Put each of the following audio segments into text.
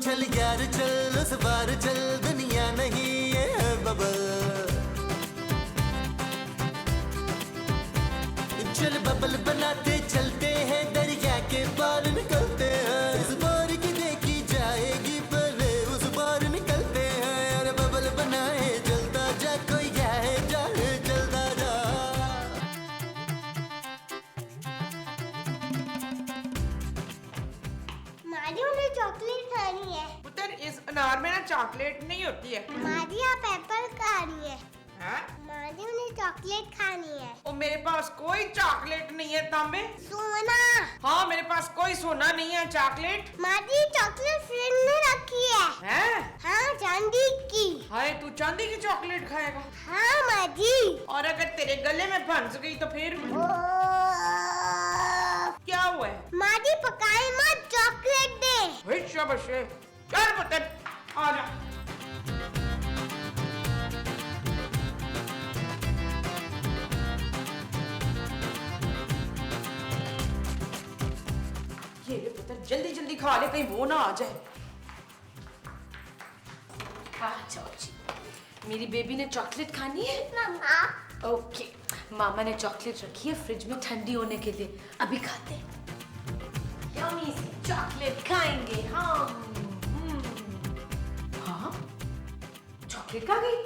चल यार चल उस बार चल, दुनिया नहीं ये है बबल। चल बबल बनाते चलते हैं, दरिया के पार निकलते हैं। इस बार की देखी जाएगी पहले उस बार निकलते हैं। यार बबल बनाए चलता जा, कोई जाए जाए चलता जा। माजी मुझे चॉकलेट खानी है। पुत्र इस अनार में ना चॉकलेट नहीं होती है। माजी आप एप्पल खा रही है। हाँ? माजी मुझे चॉकलेट खानी है। ओ मेरे पास कोई चॉकलेट नहीं है तांबे। सोना। हाँ मेरे पास कोई सोना नहीं है। चॉकलेट माजी चॉकलेट फ्रिज में रखी है। हैं? हाँ चांदी की। हाय तू चांदी की चॉकलेट खाएगा? हाँ माजी। और अगर तेरे गले में फंस गई तो फिर क्या हुआ है? माजी पकाए मत, चॉकलेट दे। भाई शाबाश है। चल पुत्र आ जा। ये ले पुत्र जल्दी जल्दी खा ले, कहीं वो ना आ जाए। चाची, मेरी बेबी ने चॉकलेट खानी है। मम्मा। ओके, मामा ने चॉकलेट रखी है फ्रिज में ठंडी होने के लिए, अभी खाते हैं। यम्मी सी चॉकलेट खाएंगे हम। हाँ, चॉकलेट कहाँ गई?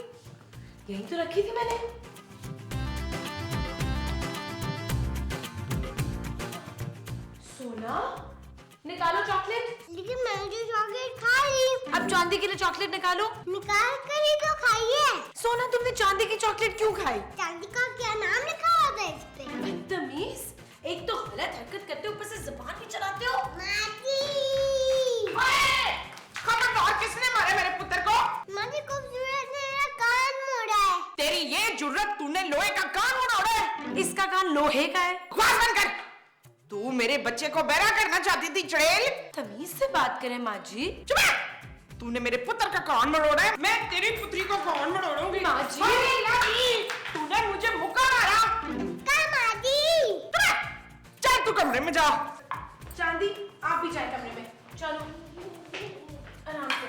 यहीं तो रखी थी मैंने। सोना, निकालो चॉकलेट। लेकिन मैंने जो चॉकलेट खा ली। अब चांदी के लिए चॉकलेट निकालो। निकाल कर ही तो खाइए। सोना, तुमने चांदी की चॉकलेट क्यों खाई? चांदी का क्या नाम लिखा होता है इस पे? बदतमीज, एक तो गलत हरकत करते हो, ऊपर से जुबान भी चलाते हो। माजी। खबरदार, किसने मारा मेरे पुत्र को? माजी खूबसूरत ने मेरा कान मोड़ा है। तेरी ये जुर्रत, तूने लोहे का कान उड़ा है? इसका कान लोहे का है। बकवास बंद कर। तू मेरे बच्चे को बहरा करना चाहती थी चुड़ैल। तमीज से बात करें माँ जी। चुप है। तूने मेरे पुत्र का कान मरोड़ा है, मैं तेरी पुत्री को कान मरोड़ूंगी। माँ जी। तूने मुझे मुक्का मारा। का माजी। चल तू कमरे में जा। चांदी, आप भी जाए कमरे में। चलो आराम से।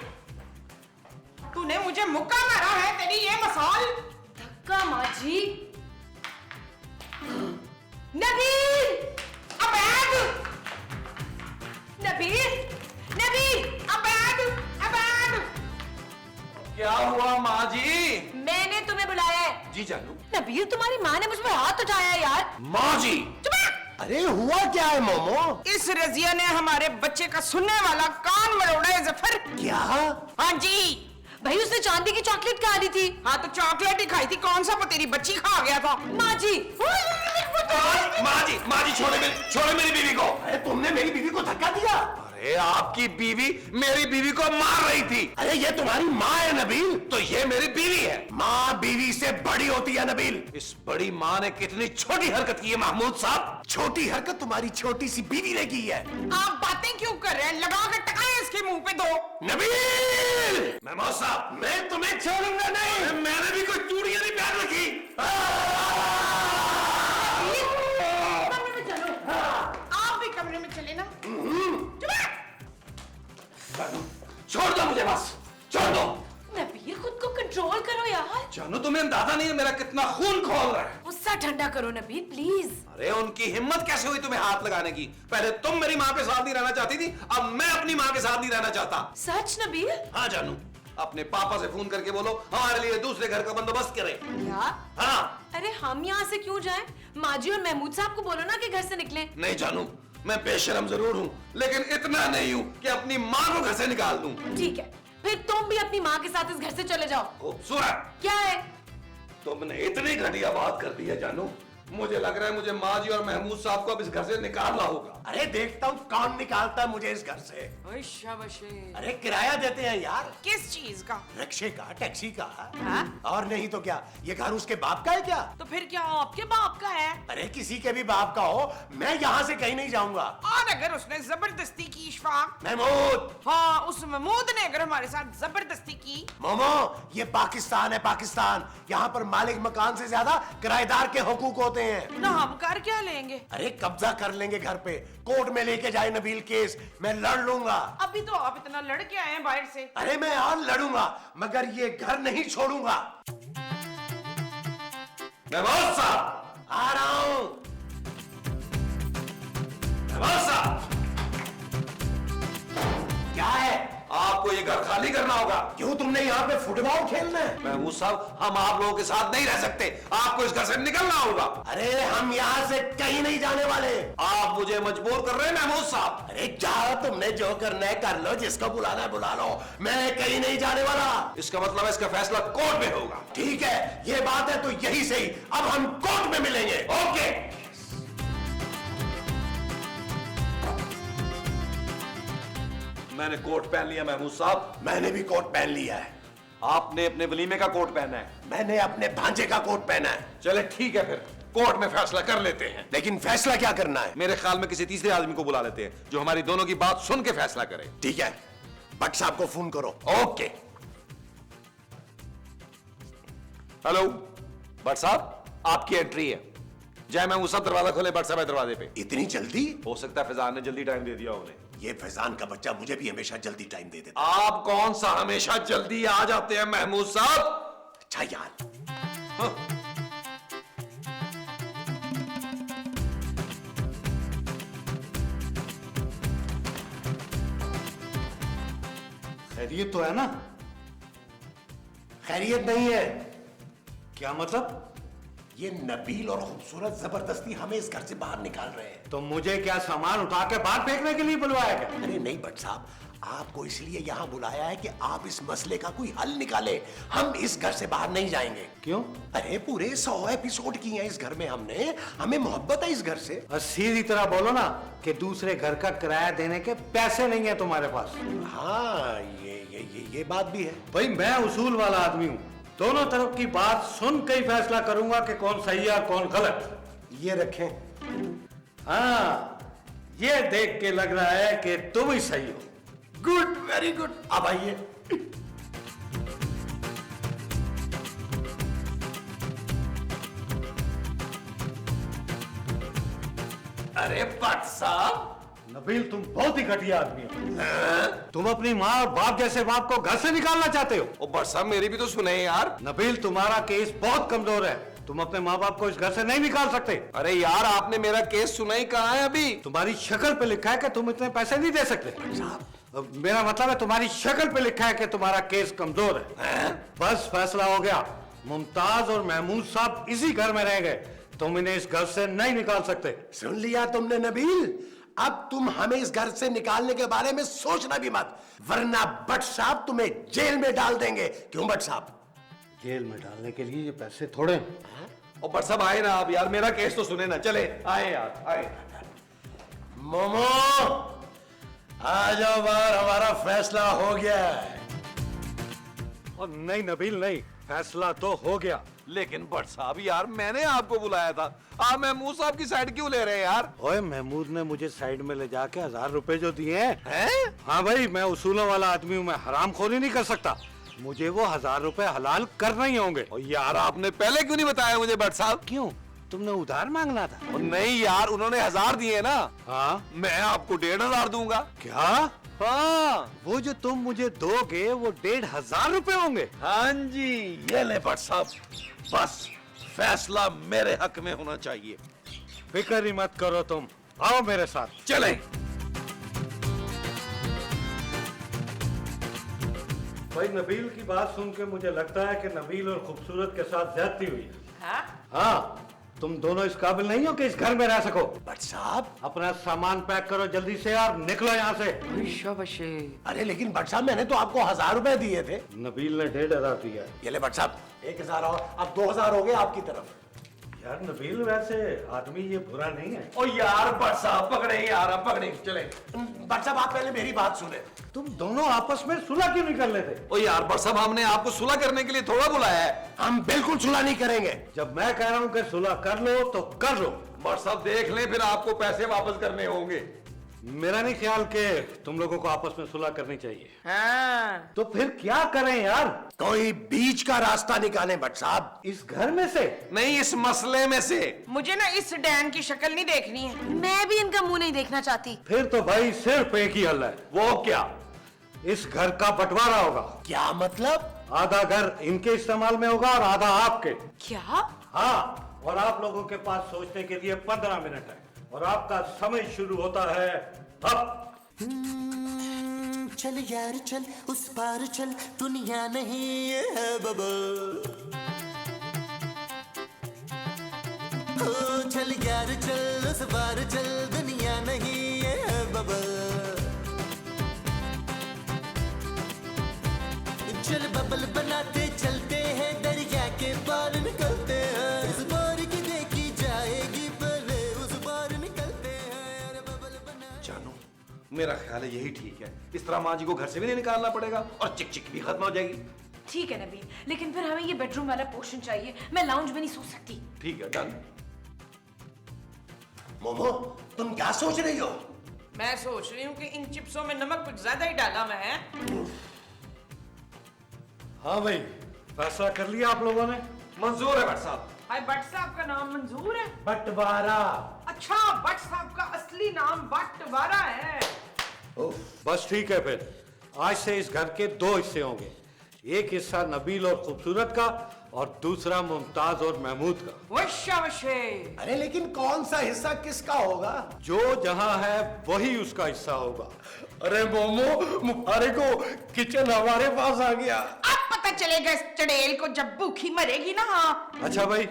तूने मुझे मुक्का मारा है, तेरी ये मसाल। धक्का माँ जी। नबील, अबैद, नबील, नबील, अबैद, अबैद। क्या हुआ माँ जी? मैंने तुम्हें बुलाया है। जी जानू। नबील, तुम्हारी माँ ने मुझ पर हाथ उठाया यार। माँ जी। चुप है। अरे हुआ क्या है मोमो? इस रजिया ने हमारे बच्चे का सुनने वाला कान मरोड़ा है जफर। क्या? हाँ जी। भाई उसने चांदी की चॉकलेट खा ली थी। हाँ तो चॉकलेट ही खाई थी, कौन सा वो तेरी बच्ची खा गया था? माँ जी। माँ जी छोड़े मेरी बीवी को। अरे तुमने मेरी बीवी को धक्का दिया? अरे आपकी बीवी मेरी बीवी को मार रही थी। अरे ये तुम्हारी माँ है नबील, तो ये मेरी बीवी है। माँ बीवी से बड़ी होती है नबील। इस बड़ी माँ ने कितनी छोटी हरकत की है महमूद साहब। छोटी हरकत तुम्हारी छोटी सी बीवी ने की है। आप बातें क्यों कर रहे हैं? लगा कर टकाए इसके मुंह पे दो। नबील, महमूद साहब मैं तुम्हें छोड़ूंगा नहीं। मैंने भी कोई चूड़ियां नहीं पहन रखी। आप भी कमरे में चले ना। छोड़ दो मुझे, बस छोड़ दो। नबील, खुद को कंट्रोल करो यार। जानू तुम्हें अंदाजा नहीं है मेरा कितना खून खोल रहा है। गुस्सा ठंडा करो नबील प्लीज। अरे उनकी हिम्मत कैसे हुई तुम्हें हाथ लगाने की? पहले तुम मेरी माँ के साथ नहीं रहना चाहती थी, अब मैं अपनी माँ के साथ नहीं रहना चाहता। सच नबील? हाँ जानू, अपने पापा से फोन करके बोलो हमारे लिए दूसरे घर का बंदोबस्त करें। क्या? हाँ। अरे हम यहाँ से क्यों जाएं? माजी और महमूद साहब को बोलो ना कि घर से निकलें। नहीं जानू, मैं बेशरम जरूर हूँ लेकिन इतना नहीं हूँ कि अपनी माँ को घर से निकाल दूं। ठीक है, फिर तुम भी अपनी माँ के साथ इस घर से चले जाओ। खूबसूरत। क्या है? तुमने इतनी घटिया बात कर दी है जानू, मुझे लग रहा है मुझे माँ जी और महमूद साहब को अब इस घर से निकालना होगा। अरे देखता हूँ कौन निकालता है मुझे इस घर से। अरे किराया देते हैं यार। किस चीज का? रिक्शे का, टैक्सी का। हाँ? और नहीं तो क्या, ये घर उसके बाप का है क्या? तो फिर क्या आपके बाप का है? अरे किसी के भी बाप का हो, मैं यहाँ से कहीं नहीं जाऊंगा। और अगर उसने जबरदस्ती की इशफाक? महमूद। हाँ, उस महमूद ने अगर हमारे साथ जबरदस्ती की। मोमो, ये पाकिस्तान है पाकिस्तान। यहाँ पर मालिक मकान से ज्यादा किराएदार के हुकूक होते सकते हैं। ना हम कर क्या लेंगे? अरे कब्जा कर लेंगे घर पे, कोर्ट में लेके जाए नबील केस, मैं लड़ लूंगा। अभी तो आप इतना लड़के आए हैं बाहर से। अरे मैं और लड़ूंगा, मगर ये घर नहीं छोड़ूंगा। महमूद साहब आ रहा हूं। महमूद साहब क्या है? आपको ये घर खाली करना होगा। क्यों, तुमने यहाँ पे फुटबॉल खेलना है? महमूद साहब हम आप लोगों के साथ नहीं रह सकते, आपको इस घर से निकलना होगा। अरे हम यहाँ से कहीं नहीं जाने वाले। आप मुझे मजबूर कर रहे हैं महमूद साहब। अरे जाओ, तुमने जो करना है कर लो, जिसको बुलाना है बुला लो, मैं कहीं नहीं जाने वाला। इसका मतलब है इसका फैसला कोर्ट में होगा। ठीक है, ये बात है तो यही सही, अब हम कोर्ट में मिलेंगे। ओके। मैंने कोट पहन लिया महमूद साहब। मैंने भी कोट पहन लिया है। आपने अपने वलीमे का कोट पहना है, मैंने अपने भांजे का कोट पहना है। चले ठीक है, फिर कोर्ट में फैसला कर लेते हैं। लेकिन फैसला क्या करना है? मेरे ख्याल में किसी तीसरे आदमी को बुला लेते हैं जो हमारी दोनों की बात सुन के फैसला करे। ठीक है, भट्ट साहब को फोन करो। ओके। हेलो भट्ट साहब, आपकी एंट्री है। जय मैं सब दरवाजा खोले भट्ट साहब दरवाजे पे। इतनी जल्दी? हो सकता है फैजान ने जल्दी टाइम दे दिया उन्हें। ये फैजान का बच्चा मुझे भी हमेशा जल्दी टाइम दे देता। आप कौन सा हमेशा जल्दी आ जाते हैं महमूद साहब? अच्छा यार। हाँ। खैरियत तो है ना? खैरियत नहीं है। क्या मतलब? ये नबील और खूबसूरत जबरदस्ती हमें इस घर से बाहर निकाल रहे हैं। तो मुझे क्या सामान उठा के बाहर फेंकने के लिए बुलवाया क्या? अरे नहीं भट्ट साहब, आपको इसलिए यहाँ बुलाया है कि आप इस मसले का कोई हल निकाले। हम इस घर से बाहर नहीं जाएंगे। क्यों? अरे पूरे 100 एपिसोड किए हैं इस घर में हमने, हमें मोहब्बत है इस घर से। और सीधी तरह बोलो ना कि दूसरे घर का किराया देने के पैसे नहीं है तुम्हारे पास। हाँ, ये बात भी है। भाई मैं उसूल वाला आदमी हूँ, दोनों तरफ की बात सुन के ही फैसला करूंगा कि कौन सही है और कौन गलत। ये रखें। हाँ, ये देख के लग रहा है कि तुम ही सही हो। Good, very good. अब आइए। अरे भट्ट साहब। नबील तुम बहुत ही घटिया आदमी हो। तुम अपनी माँ और बाप जैसे बाप को घर से निकालना चाहते हो। ओ भट्ट साहब मेरी भी तो सुने यार। नबील तुम्हारा केस बहुत कमजोर है, तुम अपने माँ बाप को इस घर से नहीं निकाल सकते। अरे यार आपने मेरा केस सुना ही कहाँ है अभी? तुम्हारी शक्ल पे लिखा है कि तुम इतने पैसे नहीं दे सकते। मेरा मतलब है तुम्हारी शक्ल पे लिखा है कि तुम्हारा केस कमजोर है। बस फैसला हो गया, मुमताज और महमूद साहब इसी घर में रह गए, तुम इन्हें इस घर से नहीं निकाल सकते। सुन लिया तुमने नबील, अब तुम हमें इस घर से निकालने के बारे में सोचना भी मत, वरना भट्ट साहब तुम्हें जेल में डाल देंगे। क्यों भट्ट साहब? जेल में डालने के लिए ये पैसे थोड़े। और भट्ट साहब आए ना आप यार, मेरा केस तो सुने ना। चले आए यार, आए। मोमो आ जाओ बाहर, हमारा फैसला हो गया है। और नहीं नबील नहीं, फैसला तो हो गया। लेकिन भट्ट साहब यार मैंने आपको बुलाया था, आप महमूद साहब की साइड क्यों ले रहे हैं यार? ओए महमूद ने मुझे साइड में ले जाके 1000 रुपए जो दिए हैं। हाँ भाई मैं उसूलों वाला आदमी हूँ, मैं हरामखोरी नहीं कर सकता, मुझे वो 1000 रुपए हलाल करना ही होंगे। और यार आपने पहले क्यों नहीं बताया मुझे भट्ट साहब? क्यों, तुमने उधार मांगना था? और नहीं यार, उन्होंने 1000 दिए ना। हाँ, मैं आपको 1500 दूंगा। क्या? हाँ, वो जो तुम मुझे दोगे वो 1500 रुपए होंगे? हाँ जी, ये ले भट्ट साहब, बस फैसला मेरे हक में होना चाहिए। फिक्र ही मत करो तुम, आओ मेरे साथ। चलें। भाई नबील की बात सुन के मुझे लगता है कि नबील और खूबसूरत के साथ ज्यादती हुई है। हाँ? हाँ, तुम दोनों इस काबिल नहीं हो कि इस घर में रह सको। भट्ट साहब अपना सामान पैक करो जल्दी से और निकलो यहाँ से। अरे लेकिन भट्ट साहब मैंने तो आपको 1000 रुपए दिए थे। नबील ने 1500 दिया। ये ले भट्ट साहब 1000 और अब 2000 हो गए आपकी तरफ। यार नबील वैसे आदमी ये बुरा नहीं है। ओ यार भट्ट साहब पकड़े यार, अब पकड़े। चले भट्ट साहब आप पहले मेरी बात सुने। तुम दोनों आपस में सुलह क्यों नहीं कर लेते? ओ यार भट्ट साहब हमने आपको सुलह करने के लिए थोड़ा बुलाया है, हम बिल्कुल सुलह नहीं करेंगे। जब मैं कह रहा हूँ कि सुलह कर लो तो कर लो। भट्ट साहब देख लें, फिर आपको पैसे वापस करने होंगे। मेरा नहीं ख्याल कि तुम लोगों को आपस में सुलह करनी चाहिए। हाँ। तो फिर क्या करें यार? कोई बीच का रास्ता निकालें भट्ट साहब। इस घर में से? नहीं, इस मसले में से। मुझे ना इस डैन की शक्ल नहीं देखनी है। मैं भी इनका मुंह नहीं देखना चाहती। फिर तो भाई सिर्फ एक ही हल है। वो क्या? इस घर का बंटवारा होगा। क्या मतलब? आधा घर इनके इस्तेमाल में होगा और आधा आपके। क्या? हाँ, और आप लोगों के पास सोचने के लिए 15 मिनट है और आपका समय शुरू होता है अब। चल यार चल, उस पार चल, दुनिया नहीं ये है बबल। ओ चल यार चल, उस पार चल, दुनिया नहीं ये है बबल। चल बबल बनाते चलते हैं, दरिया के पार निकलते हैं। इस बार की देखी जाएगी पहले, उस बार निकलते हैं। अरे बबल बना। जानू, मेरा ख्याल है यही ठीक है। इस तरह माँ जी को घर से भी नहीं निकालना पड़ेगा और चिक चिक भी खत्म हो जाएगी। ठीक है नबील, लेकिन फिर हमें ये बेडरूम वाला पोर्शन चाहिए। मैं लाउंज में नहीं सो सकती। ठीक है, डन। मोमो, तुम क्या सोच रही हो? मैं सोच रही हूँ कि इन चिप्सों में नमक कुछ ज्यादा ही डाला मैं। हाँ भाई, फैसला कर लिया आप लोगों ने? मंजूर है भट्ट साहब। भाई भट्ट साहब का नाम मंजूर है? बंटवारा। अच्छा, भट्ट साहब का असली नाम बंटवारा है। बस ठीक है, फिर आज से इस घर के 2 हिस्से होंगे। एक हिस्सा नबील और खूबसूरत का और दूसरा मुमताज और महमूद का। वश्या वशे। अरे लेकिन कौन सा हिस्सा किसका होगा? जो जहां है वही उसका हिस्सा होगा। अरे मोमो, मुबारक हो, किचन हमारे पास आ गया। अब पता चलेगा इस चड़ेल को जब भूखी मरेगी ना। अच्छा भाई,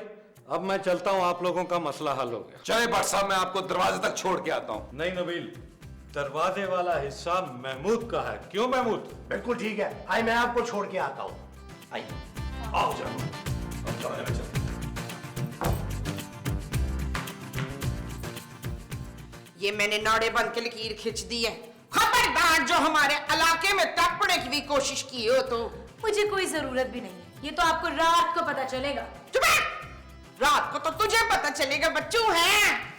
अब मैं चलता हूँ, आप लोगों का मसला हल हो गया। चले भट्ट साहब, मैं आपको दरवाजे तक छोड़ के आता हूँ। नहीं नबील, दरवाजे वाला हिस्सा महमूद का है। क्यों महमूद? बिल्कुल ठीक है, आई मैं आपको छोड़ के आता हूँ। आइए, आओ जानू। अब कमरे में चलो। ये मैंने नाड़े बंद के लकीर खींच दी है। खबरदार जो हमारे इलाके में टपने की भी कोशिश की हो तो। मुझे कोई जरूरत भी नहीं है, ये तो आपको रात को पता चलेगा। चुप है! रात को तो तुझे पता चलेगा, बच्चू है।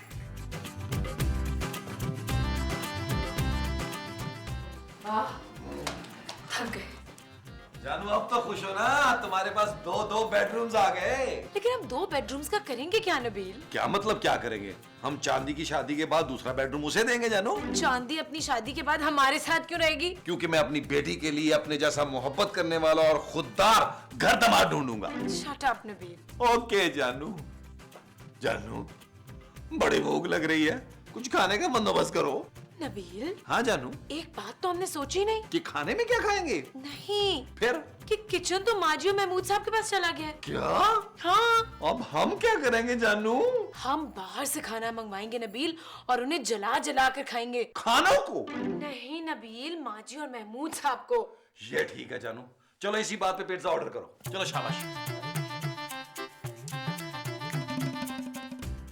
थक गए। जानू, अब तो खुश हो ना? तुम्हारे पास 2 बेडरूम्स आ गए। लेकिन हम 2 बेडरूम्स का करेंगे क्या नबील? क्या मतलब क्या करेंगे? हम चांदी की शादी के बाद दूसरा बेडरूम उसे देंगे जानू। चांदी अपनी शादी के बाद हमारे साथ क्यों रहेगी? क्योंकि मैं अपनी बेटी के लिए अपने जैसा मोहब्बत करने वाला और खुददार घर दमाद ढूंढूंगा। Shut up Nabeel. ओके जानू। जानू, बड़ी भूख लग रही है, कुछ खाने का बंदोबस्त करो। नबील, हाँ जानू। एक बात तो हमने सोची नहीं। कि खाने में क्या खाएंगे? नहीं, फिर? कि किचन तो माजी और महमूद साहब के पास चला गया है। क्या? हाँ, अब हम क्या करेंगे जानू? हम बाहर से खाना मंगवाएंगे नबील और उन्हें जला जला कर खाएंगे। खानों को? नहीं नबील, माजी और महमूद साहब को। ये ठीक है जानू, चलो इसी बात पे पिज्जा ऑर्डर करो। चलो शाबाश।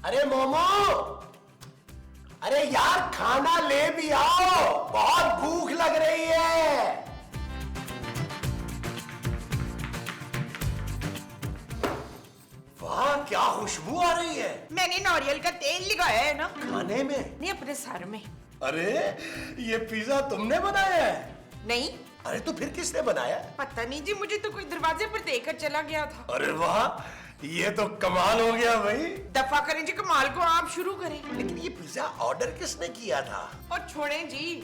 अरे मोमो, अरे यार खाना ले भी आओ, बहुत भूख लग रही है। वाह, क्या खुशबू आ रही है। मैंने नारियल का तेल लगाया है ना खाने में? नहीं, अपने सर में। अरे ये पिज्जा तुमने बनाया है? नहीं, अरे तो फिर किसने बनाया? पता नहीं जी, मुझे तो कोई दरवाजे पर देकर चला गया था। अरे वाह, ये तो कमाल हो गया भाई। दफा करें जी कमाल को, आप शुरू करें। लेकिन ये पिज्जा ऑर्डर किसने किया था? और छोड़ें जी,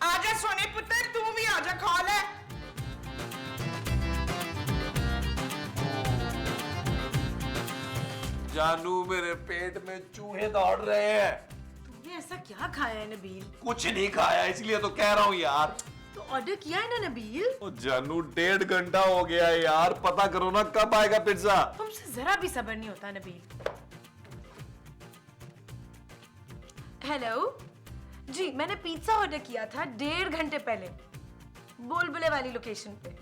आजा सोने पुत्र, तू भी आजा, खा ले। जानू, मेरे पेट में चूहे दौड़ रहे हैं। तुमने ऐसा क्या खाया है नबील? कुछ नहीं खाया, इसलिए तो कह रहा हूँ यार। तो ऑर्डर किया है ना नबील? ओ जानू, 1.5 घंटा हो गया है यार, पता करो ना कब आएगा पिज्जा। तुमसे जरा भी सब्र नहीं होता नबील। हेलो जी, मैंने पिज्जा ऑर्डर किया था 1.5 घंटे पहले, बुलबुले वाली लोकेशन पे।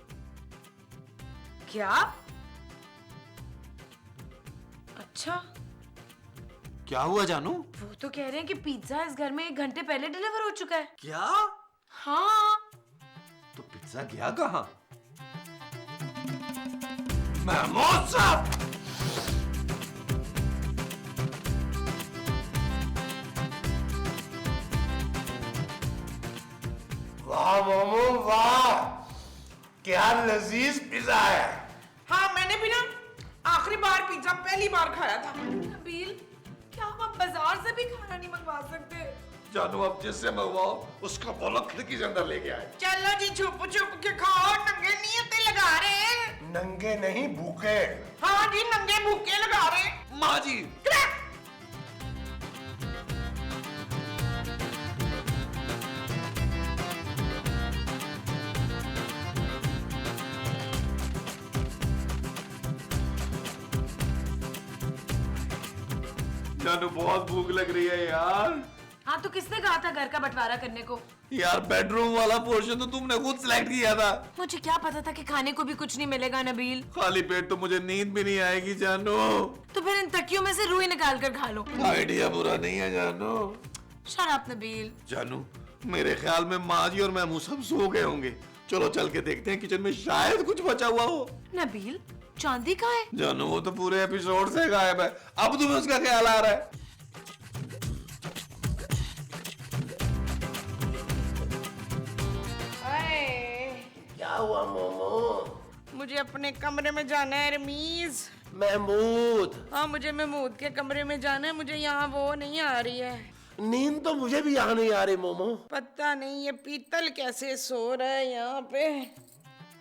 क्या? अच्छा, क्या हुआ जानू? वो तो कह रहे हैं कि पिज्जा इस घर में 1 घंटे पहले डिलीवर हो चुका है। क्या? हाँ। तो पिज्जा गया कहाँ? महमूद साहब! वाह मोमो वाह, क्या लजीज पिज्जा है। हाँ मैंने भी ना आखिरी बार पिज्जा पहली बार खाया था। नबील, क्या हम बाजार से भी खाना नहीं मंगवा सकते? जानू अब जिससे मंगवाओ उसका बोलो खिड़की से अंदर लेके आए। चलो जी छुप छुप के खाओ, नंगे नियते लगा रहे हैं। नंगे नहीं भूखे। हाँ जी नंगे भूखे लगा रहे हैं। माँ जी जानू बहुत भूख लग रही है यार। हाँ तो किसने कहा था घर का बंटवारा करने को? यार बेडरूम वाला पोर्शन तो तुमने खुद सिलेक्ट किया था। मुझे क्या पता था कि खाने को भी कुछ नहीं मिलेगा नबील। खाली पेट तो मुझे नींद भी नहीं आएगी जानू। तो फिर इन तकियों में से रुई निकाल कर खा लो। आइडिया बुरा नहीं है जानू। Shut up Nabeel. जानू मेरे ख्याल में माँ जी और मैं सब सो गए होंगे। चलो चल के देखते हैं, किचन में शायद कुछ बचा हुआ हो। नबील चांदी कहाँ है? जानू वो तो पूरे एपिसोड से गायब है, अब तुम्हें उसका ख्याल आ रहा है। क्या हुआ मोमो? मुझे अपने कमरे में जाना है रमीज। महमूद हाँ मुझे महमूद के कमरे में जाना है, मुझे यहाँ वो नहीं आ रही है। नींद तो मुझे भी यहाँ नहीं आ रही मोमो। पता नहीं ये पीतल कैसे सो रहा है यहाँ पे।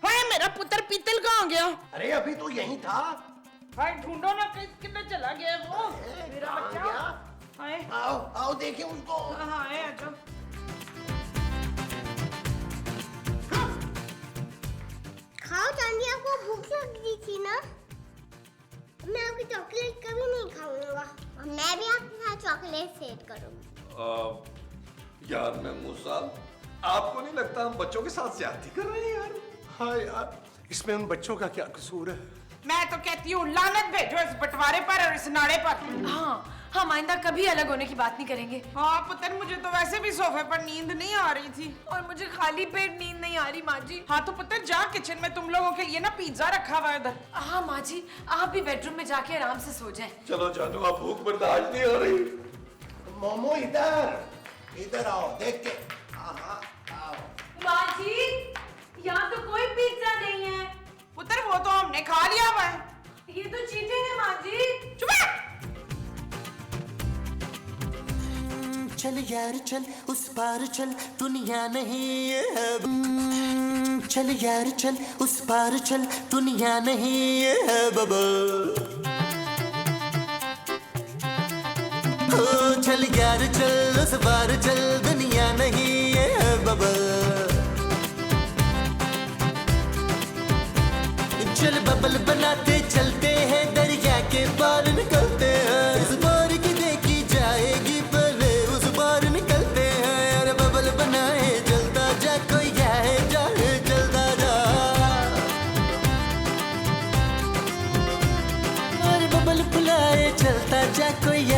हाय मेरा पुत्र पीतल कहाँ गया? अरे अभी तो यही था। हाय ढूंढो ना किधर चला गया है वो मेरा बच्चा। हाय आओ आओ देखिए उसको। हाँ है आजो। खाओ चांदी, आपको भूख लग रही थी ना? मैं आपकी चॉकलेट कभी नहीं खाऊंगा और मैं भी आपके साथ चॉकलेट शेयर करूंगी। यार महमूद साहब, आपको नहीं लगता हम बच्चों के साथ ज्यादती कर रहे हैं यार? हाँ यार, इसमें उन बच्चों का क्या कसूर है? मैं तो कहती हूँ लानत भेजो इस बंटवारे पर और इस नाड़े पर। हाँ हम आइंदा कभी अलग होने की बात नहीं करेंगे। हाँ पुत्र मुझे तो वैसे भी सोफे पर नींद नहीं आ रही थी। और मुझे खाली पेट नींद नहीं आ रही माँ जी। हाँ तो पुत्र जा किचन में तुम लोगों के लिए ना पिज्जा रखा हुआ है उधर। हाँ माँ जी आप भी बेडरूम में जाके आराम से सो जाएं। चलो जानू, आप भूख बर्दाश्त नहीं हो रही। मोमो इधर इधर आओ, देख के। हाँ आओ। माँ जी यहाँ तो कोई पिज्जा नहीं है। पुत्र वो तो हमने खा लिया हुआ है। ये तो चीटिंग है माँ जी। चुप रह। चल यार चल उस पार चल, दुनिया नहीं ये है। चल यार चल उस पार चल, दुनिया नहीं ये है बबल। हो चल यार चल उस पार चल, दुनिया नहीं ये है बबल। चल बबल बनाते चलते हैं, दरिया के पार निकलते हैं। इस बार की देखी जाएगी पहले उस बार निकलते हैं। अरे बबल बनाए चलता जा, कोई आए जाए चलता जा। अरे बबल फुलाए चलता जा, कोई